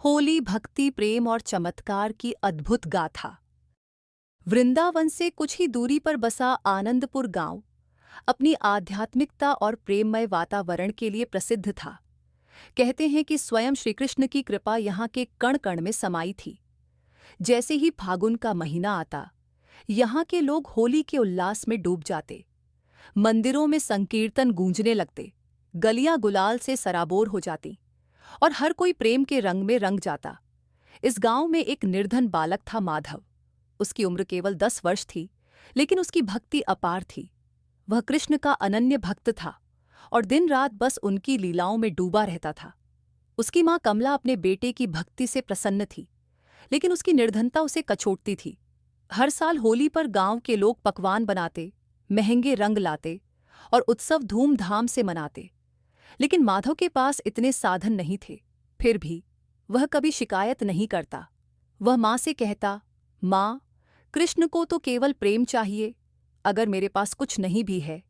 होली भक्ति प्रेम और चमत्कार की अद्भुत गाथा। वृंदावन से कुछ ही दूरी पर बसा आनंदपुर गांव अपनी आध्यात्मिकता और प्रेममय वातावरण के लिए प्रसिद्ध था। कहते हैं कि स्वयं श्रीकृष्ण की कृपा यहाँ के कण कण में समाई थी। जैसे ही फागुन का महीना आता, यहाँ के लोग होली के उल्लास में डूब जाते। मंदिरों में संकीर्तन गूंजने लगते, गलियां गुलाल से सराबोर हो जाती और हर कोई प्रेम के रंग में रंग जाता। इस गांव में एक निर्धन बालक था, माधव। उसकी उम्र केवल 10 वर्ष थी, लेकिन उसकी भक्ति अपार थी। वह कृष्ण का अनन्य भक्त था और दिन रात बस उनकी लीलाओं में डूबा रहता था। उसकी मां कमला अपने बेटे की भक्ति से प्रसन्न थी, लेकिन उसकी निर्धनता उसे कचोटती थी। हर साल होली पर गांव के लोग पकवान बनाते, महंगे रंग लाते और उत्सव धूमधाम से मनाते। लेकिन माधव के पास इतने साधन नहीं थे। फिर भी वह कभी शिकायत नहीं करता। वह माँ से कहता, माँ, कृष्ण को तो केवल प्रेम चाहिए। अगर मेरे पास कुछ नहीं भी है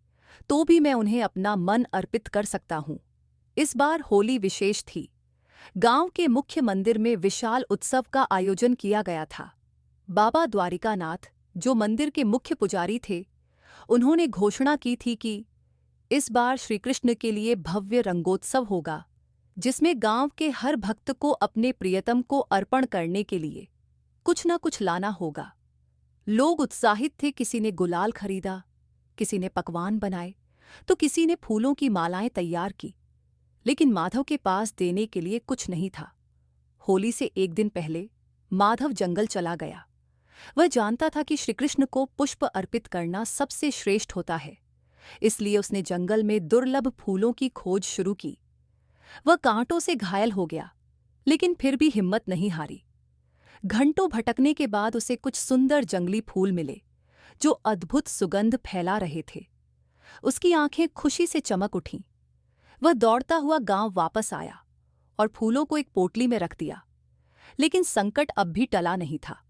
तो भी मैं उन्हें अपना मन अर्पित कर सकता हूँ। इस बार होली विशेष थी। गांव के मुख्य मंदिर में विशाल उत्सव का आयोजन किया गया था। बाबा द्वारिकानाथ, जो मंदिर के मुख्य पुजारी थे, उन्होंने घोषणा की थी कि इस बार श्रीकृष्ण के लिए भव्य रंगोत्सव होगा, जिसमें गांव के हर भक्त को अपने प्रियतम को अर्पण करने के लिए कुछ न कुछ लाना होगा। लोग उत्साहित थे। किसी ने गुलाल खरीदा, किसी ने पकवान बनाए, तो किसी ने फूलों की मालाएं तैयार की। लेकिन माधव के पास देने के लिए कुछ नहीं था। होली से एक दिन पहले माधव जंगल चला गया। वह जानता था कि श्रीकृष्ण को पुष्प अर्पित करना सबसे श्रेष्ठ होता है, इसलिए उसने जंगल में दुर्लभ फूलों की खोज शुरू की। वह कांटों से घायल हो गया, लेकिन फिर भी हिम्मत नहीं हारी। घंटों भटकने के बाद उसे कुछ सुंदर जंगली फूल मिले, जो अद्भुत सुगंध फैला रहे थे। उसकी आंखें खुशी से चमक उठीं। वह दौड़ता हुआ गांव वापस आया और फूलों को एक पोटली में रख दिया। लेकिन संकट अब भी टला नहीं था।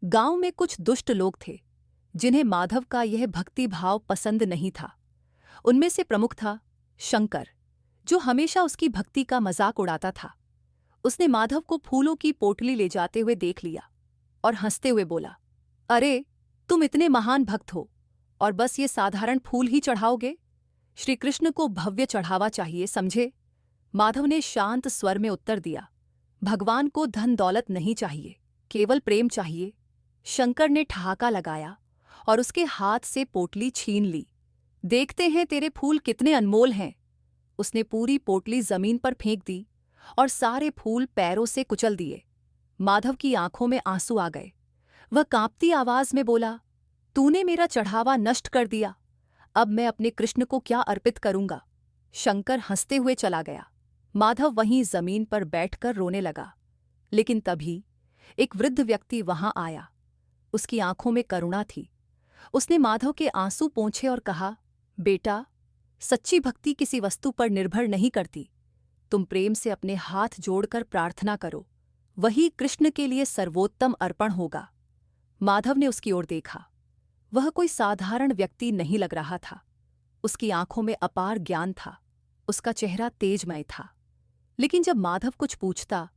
गांव में कुछ दुष्ट लोग थे, जिन्हें माधव का यह भक्ति भाव पसंद नहीं था। उनमें से प्रमुख था शंकर, जो हमेशा उसकी भक्ति का मजाक उड़ाता था। उसने माधव को फूलों की पोटली ले जाते हुए देख लिया और हंसते हुए बोला, अरे, तुम इतने महान भक्त हो और बस ये साधारण फूल ही चढ़ाओगे? श्रीकृष्ण को भव्य चढ़ावा चाहिए, समझे? माधव ने शांत स्वर में उत्तर दिया, भगवान को धन दौलत नहीं चाहिए, केवल प्रेम चाहिए। शंकर ने ठहाका लगाया और उसके हाथ से पोटली छीन ली। देखते हैं तेरे फूल कितने अनमोल हैं। उसने पूरी पोटली जमीन पर फेंक दी और सारे फूल पैरों से कुचल दिए। माधव की आंखों में आंसू आ गए। वह कांपती आवाज में बोला, तूने मेरा चढ़ावा नष्ट कर दिया। अब मैं अपने कृष्ण को क्या अर्पित करूंगा? शंकर हंसते हुए चला गया। माधव वहीं जमीन पर बैठकर रोने लगा। लेकिन तभी एक वृद्ध व्यक्ति वहां आया। उसकी आंखों में करुणा थी। उसने माधव के आंसू पोंछे और कहा, बेटा, सच्ची भक्ति किसी वस्तु पर निर्भर नहीं करती। तुम प्रेम से अपने हाथ जोड़कर प्रार्थना करो, वही कृष्ण के लिए सर्वोत्तम अर्पण होगा। माधव ने उसकी ओर देखा। वह कोई साधारण व्यक्ति नहीं लग रहा था। उसकी आंखों में अपार ज्ञान था। उसका चेहरा तेजमय था। लेकिन जब माधव कुछ पूछता,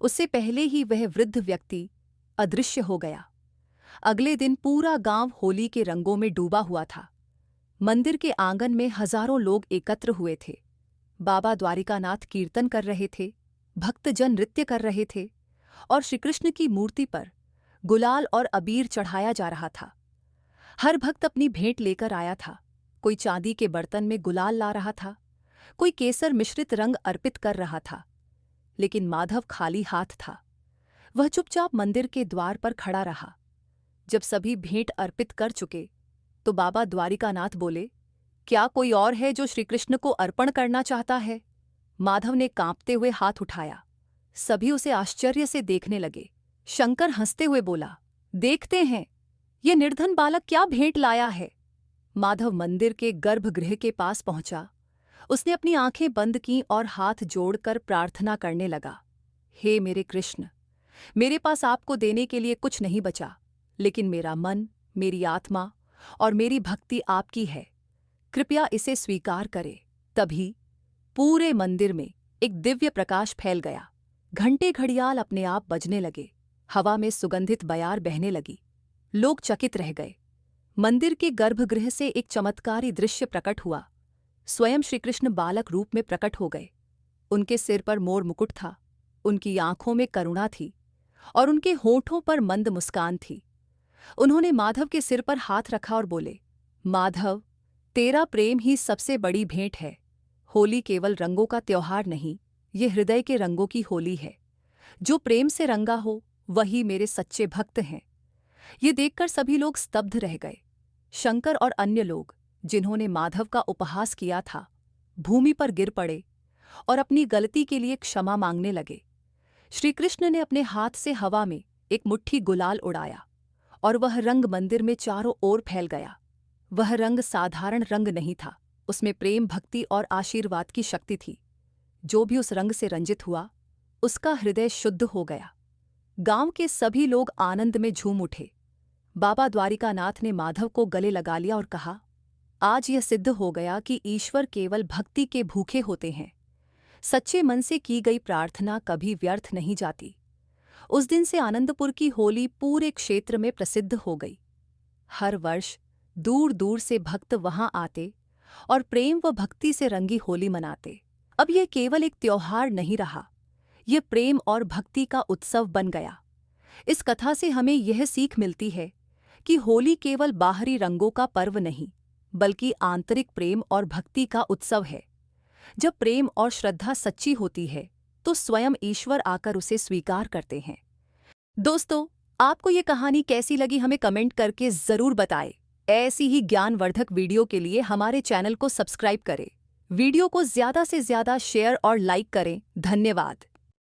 उससे पहले ही वह वृद्ध व्यक्ति अदृश्य हो गया। अगले दिन पूरा गांव होली के रंगों में डूबा हुआ था। मंदिर के आंगन में हजारों लोग एकत्र हुए थे। बाबा द्वारिकानाथ कीर्तन कर रहे थे, भक्तजन नृत्य कर रहे थे और श्रीकृष्ण की मूर्ति पर गुलाल और अबीर चढ़ाया जा रहा था। हर भक्त अपनी भेंट लेकर आया था। कोई चांदी के बर्तन में गुलाल ला रहा था, कोई केसर मिश्रित रंग अर्पित कर रहा था। लेकिन माधव खाली हाथ था। वह चुपचाप मंदिर के द्वार पर खड़ा रहा। जब सभी भेंट अर्पित कर चुके तो बाबा द्वारिकानाथ बोले, क्या कोई और है जो श्रीकृष्ण को अर्पण करना चाहता है? माधव ने कांपते हुए हाथ उठाया। सभी उसे आश्चर्य से देखने लगे। शंकर हंसते हुए बोला, देखते हैं ये निर्धन बालक क्या भेंट लाया है। माधव मंदिर के गर्भगृह के पास पहुंचा। उसने अपनी आंखें बंद कीं और हाथ जोड़कर प्रार्थना करने लगा, हे मेरे कृष्ण, मेरे पास आपको देने के लिए कुछ नहीं बचा, लेकिन मेरा मन, मेरी आत्मा और मेरी भक्ति आपकी है। कृपया इसे स्वीकार करें। तभी पूरे मंदिर में एक दिव्य प्रकाश फैल गया। घंटे घड़ियाल अपने आप बजने लगे, हवा में सुगंधित बयार बहने लगी। लोग चकित रह गए। मंदिर के गर्भगृह से एक चमत्कारी दृश्य प्रकट हुआ। स्वयं श्रीकृष्ण बालक रूप में प्रकट हो गए। उनके सिर पर मोर मुकुट था, उनकी आंखों में करुणा थी और उनके होठों पर मंद मुस्कान थी। उन्होंने माधव के सिर पर हाथ रखा और बोले, माधव, तेरा प्रेम ही सबसे बड़ी भेंट है। होली केवल रंगों का त्योहार नहीं, ये हृदय के रंगों की होली है। जो प्रेम से रंगा हो वही मेरे सच्चे भक्त हैं। ये देखकर सभी लोग स्तब्ध रह गए। शंकर और अन्य लोग, जिन्होंने माधव का उपहास किया था, भूमि पर गिर पड़े और अपनी गलती के लिए क्षमा मांगने लगे। श्रीकृष्ण ने अपने हाथ से हवा में एक मुट्ठी गुलाल उड़ाया और वह रंग मंदिर में चारों ओर फैल गया। वह रंग साधारण रंग नहीं था, उसमें प्रेम, भक्ति और आशीर्वाद की शक्ति थी। जो भी उस रंग से रंजित हुआ, उसका हृदय शुद्ध हो गया। गांव के सभी लोग आनंद में झूम उठे। बाबा द्वारिकानाथ ने माधव को गले लगा लिया और कहा, आज यह सिद्ध हो गया कि ईश्वर केवल भक्ति के भूखे होते हैं। सच्चे मन से की गई प्रार्थना कभी व्यर्थ नहीं जाती। उस दिन से आनंदपुर की होली पूरे क्षेत्र में प्रसिद्ध हो गई। हर वर्ष दूर दूर से भक्त वहां आते और प्रेम व भक्ति से रंगी होली मनाते। अब यह केवल एक त्योहार नहीं रहा, ये प्रेम और भक्ति का उत्सव बन गया। इस कथा से हमें यह सीख मिलती है कि होली केवल बाहरी रंगों का पर्व नहीं, बल्कि आंतरिक प्रेम और भक्ति का उत्सव है। जब प्रेम और श्रद्धा सच्ची होती है तो स्वयं ईश्वर आकर उसे स्वीकार करते हैं। दोस्तों, आपको ये कहानी कैसी लगी हमें कमेंट करके ज़रूर बताएं। ऐसी ही ज्ञानवर्धक वीडियो के लिए हमारे चैनल को सब्सक्राइब करें। वीडियो को ज़्यादा से ज़्यादा शेयर और लाइक करें। धन्यवाद।